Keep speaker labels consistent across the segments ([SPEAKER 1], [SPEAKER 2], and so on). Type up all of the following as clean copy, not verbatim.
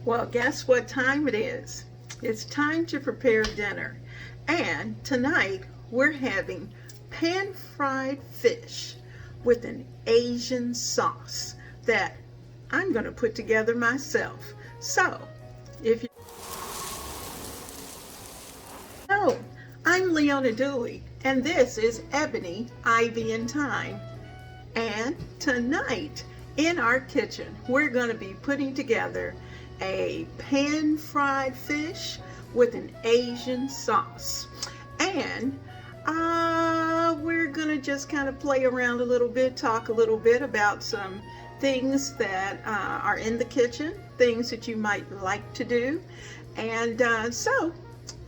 [SPEAKER 1] Well, guess what time it is? It's time to prepare dinner. And tonight we're having pan-fried fish with an Asian sauce that I'm going to put together myself. So, if you know, I'm Leona Dooley, and this is Ebony, Ivy, and Thyme. And tonight in our kitchen, we're going to be putting together a pan-fried fish with an Asian sauce. And we're going to just kind of play around a little bit, talk a little bit about some things that are in the kitchen, things that you might like to do. And so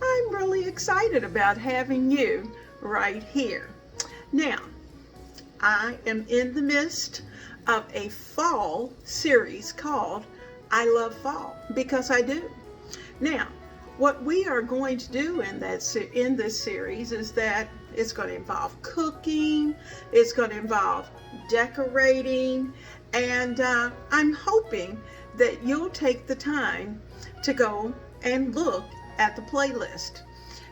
[SPEAKER 1] I'm really excited about having you right here. Now, I am in the midst of a fall series called I Love Fall, because I do. Now, what we are going to do in this series is that it's going to involve cooking, it's going to involve decorating, and I'm hoping that you'll take the time to go and look at the playlist.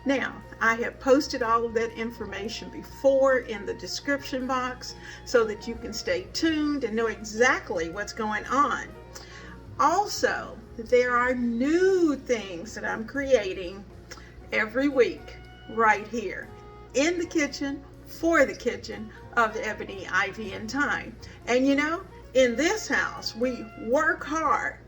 [SPEAKER 1] Now, I have posted all of that information before in the description box so that you can stay tuned and know exactly what's going on. Also, there are new things that I'm creating every week right here in the kitchen for the kitchen of Ebony, Ivy, and Thyme. And you know, in this house, we work hard.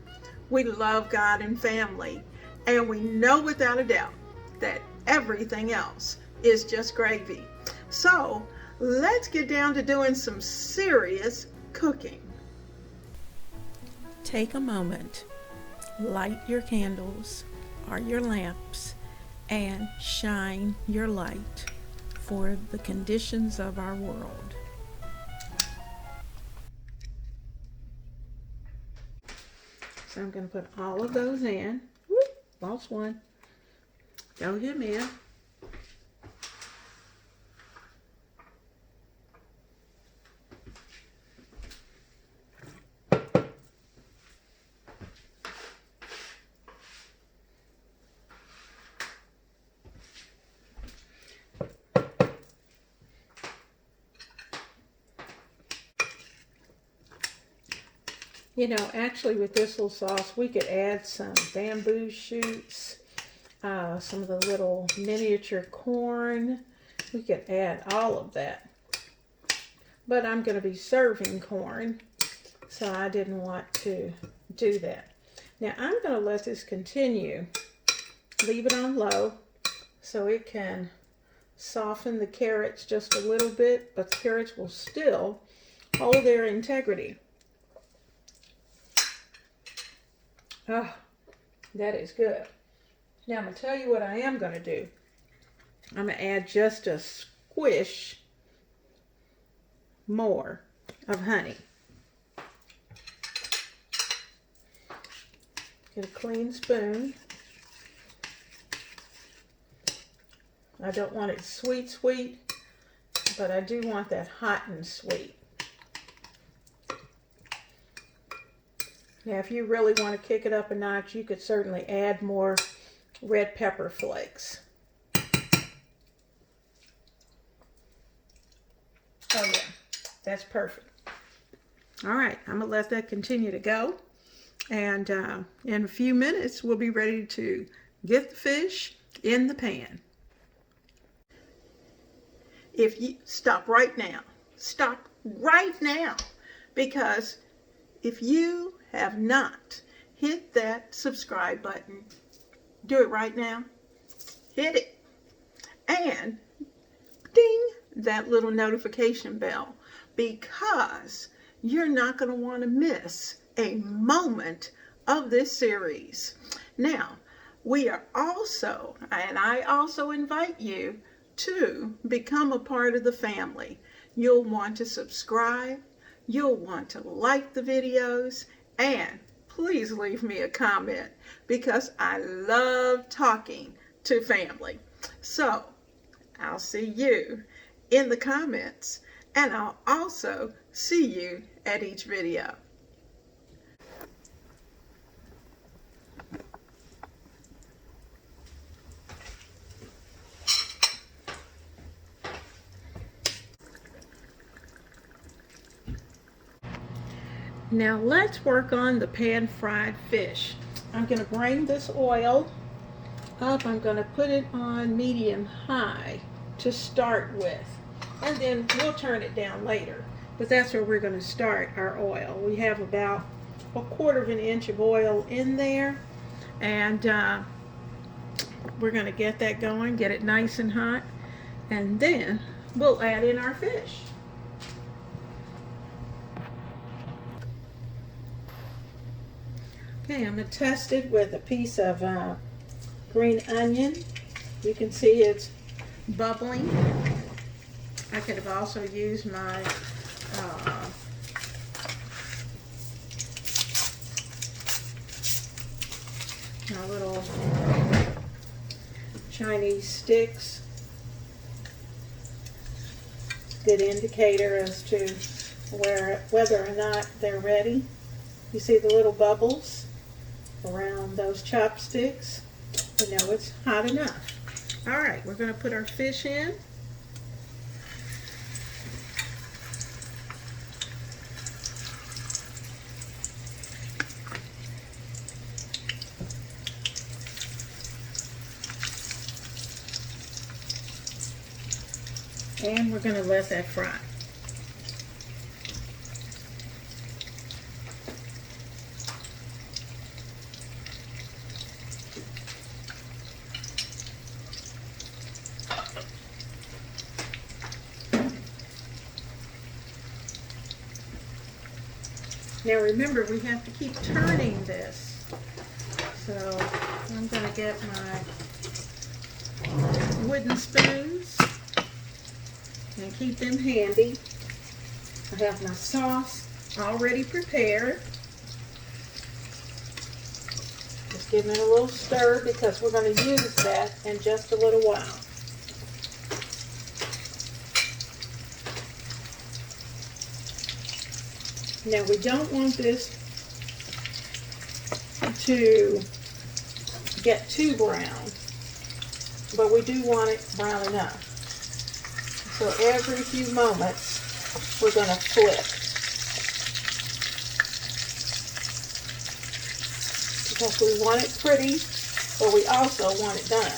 [SPEAKER 1] We love God and family. And we know without a doubt that everything else is just gravy. So let's get down to doing some serious cooking. Take a moment, light your candles or your lamps, and shine your light for the conditions of our world. So I'm going to put all of those in. Whoop, lost one. Go ahead, man. You know, actually with this little sauce, we could add some bamboo shoots, some of the little miniature corn. We could add all of that. But I'm going to be serving corn, so I didn't want to do that. Now I'm going to let this continue. Leave it on low so it can soften the carrots just a little bit, but the carrots will still hold their integrity. Oh, that is good. Now I'm going to tell you what I am going to do. I'm going to add just a squish more of honey. Get a clean spoon. I don't want it sweet, but I do want that hot and sweet. Now, if you really want to kick it up a notch, you could certainly add more red pepper flakes. Oh yeah, that's perfect. All right, I'm going to let that continue to go. And in a few minutes, we'll be ready to get the fish in the pan. If you stop right now, because if you have not hit that subscribe button, do it right now. Hit it. And ding that little notification bell, because you're not going to want to miss a moment of this series. Now, we are also, and I also invite you to become a part of the family. You'll want to subscribe. You'll want to like the videos, and please leave me a comment, because I love talking to family. So I'll see you in the comments, and I'll also see you at each video. Now let's work on the pan-fried fish. I'm going to bring this oil up. I'm going to put it on medium-high to start with, and then we'll turn it down later. But that's where we're going to start our oil. We have about 1/4 of an inch of oil in there, and we're going to get that going, get it nice and hot, and then we'll add in our fish. Okay, I'm going to test it with a piece of green onion. You can see it's bubbling. I could have also used my little Chinese sticks. Good indicator as to whether or not they're ready. You see the little bubbles around those chopsticks? You know it's hot enough. All right, we're going to put our fish in. And we're going to let that fry. Now remember, we have to keep turning this. So I'm going to get my wooden spoons and keep them handy. I have my sauce already prepared. Just giving it a little stir because we're going to use that in just a little while. Now we don't want this to get too brown, but we do want it brown enough. So every few moments we're going to flip, because we want it pretty, but we also want it done.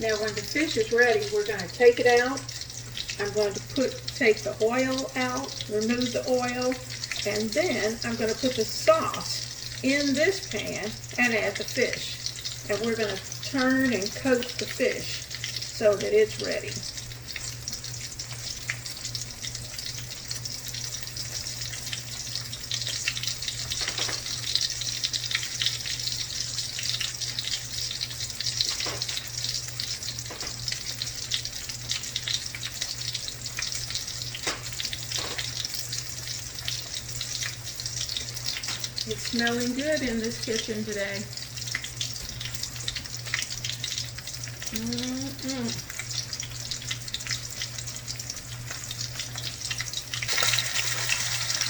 [SPEAKER 1] Now when the fish is ready, we're going to take it out. I'm going to take the oil out, remove the oil, and then I'm going to put the sauce in this pan and add the fish. And we're going to turn and coat the fish so that it's ready. It's smelling good in this kitchen today.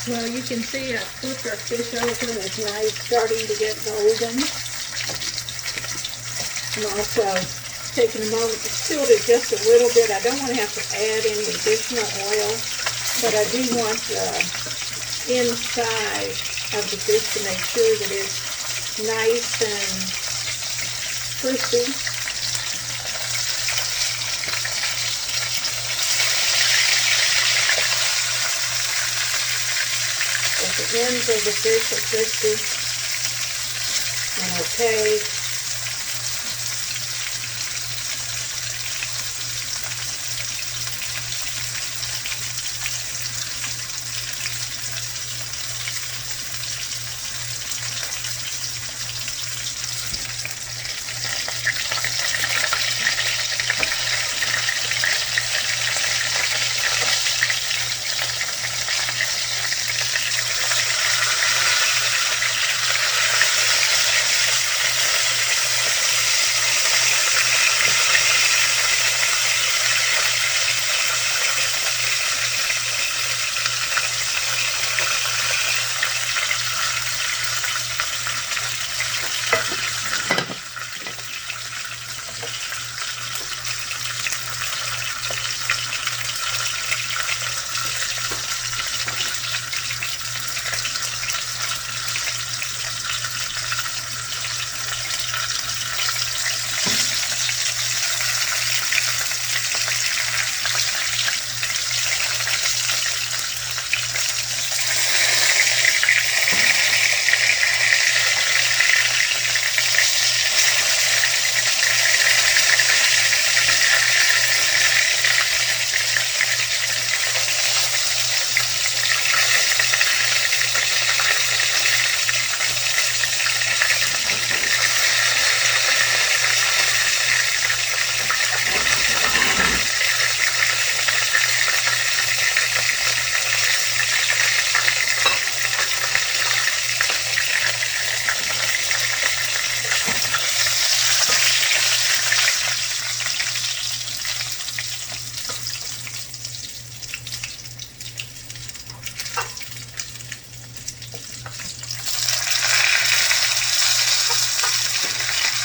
[SPEAKER 1] Well, you can see I flipped our fish open. It's nice, starting to get golden. I'm also taking a moment to tilt it just a little bit. I don't want to have to add any additional oil, but I do want the inside of the fish to make sure that it's nice and crispy. But the ends of the fish are crispy and okay.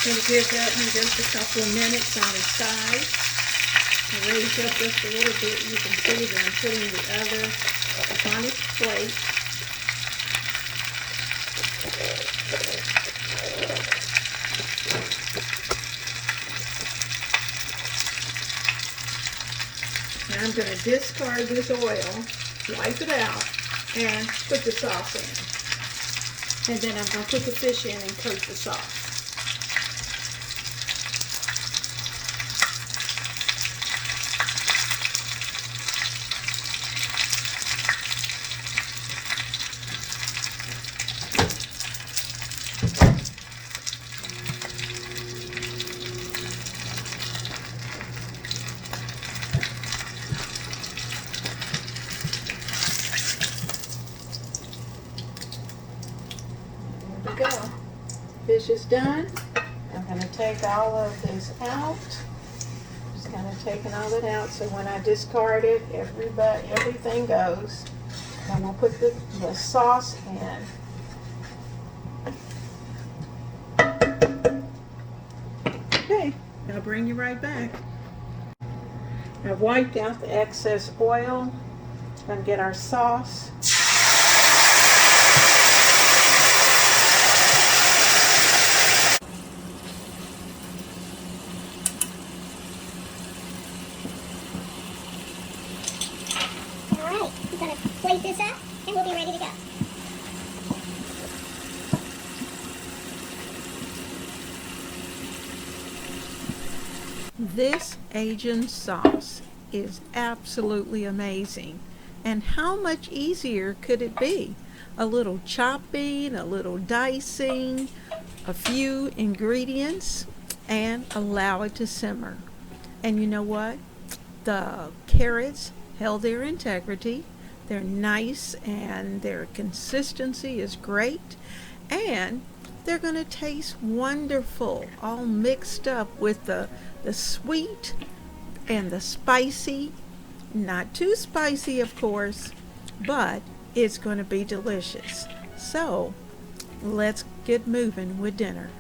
[SPEAKER 1] Gonna give that one just a couple of minutes on its side. I'll raise up just a little bit. You can see that I'm putting the other on its plate. Now I'm going to discard this oil, wipe it out, and put the sauce in. And then I'm going to put the fish in and coat the sauce. There we go. Fish is done. I'm going to take all of this out. Just kind of taking all it out so when I discard it, everything goes. I'm going to put the sauce in. Okay, I'll bring you right back. I've wiped out the excess oil. Going to get our sauce.
[SPEAKER 2] Alright, I'm going to plate this up and we'll be ready to go.
[SPEAKER 1] This Asian sauce is absolutely amazing. And how much easier could it be? A little chopping, a little dicing, a few ingredients, and allow it to simmer. And you know what? The carrots held their integrity. They're nice and their consistency is great. And they're going to taste wonderful, all mixed up with the sweet and the spicy. Not too spicy, of course, but it's going to be delicious. So let's get moving with dinner.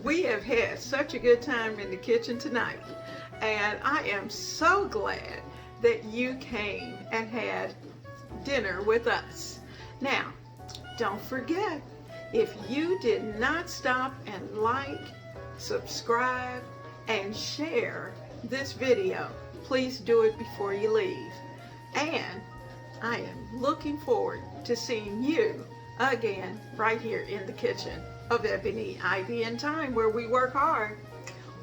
[SPEAKER 1] We have had such a good time in the kitchen tonight, and I am so glad that you came and had dinner with us. Now, don't forget, if you did not stop and like, subscribe, and share this video, please do it before you leave. And I am looking forward to seeing you again right here in the kitchen of Ebony, Ivy, and Thyme, where we work hard.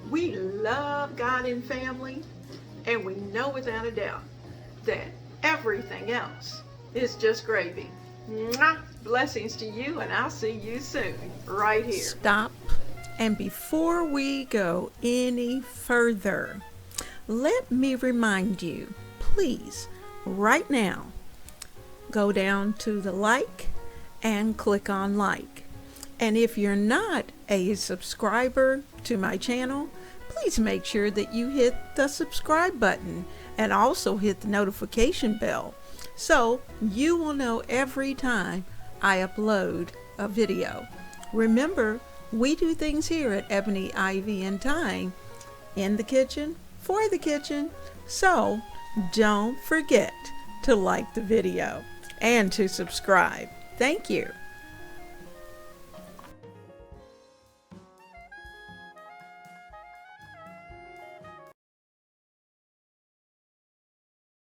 [SPEAKER 1] We love God and family, and we know without a doubt that everything else is just gravy. Mwah! Blessings to you, and I'll see you soon right here. Stop. And before we go any further, let me remind you, please, right now, go down to the like and click on like. And if you're not a subscriber to my channel, please make sure that you hit the subscribe button and also hit the notification bell so you will know every time I upload a video. Remember, we do things here at Ebony, Ivy, and Thyme in the kitchen, for the kitchen. So don't forget to like the video and to subscribe. Thank you.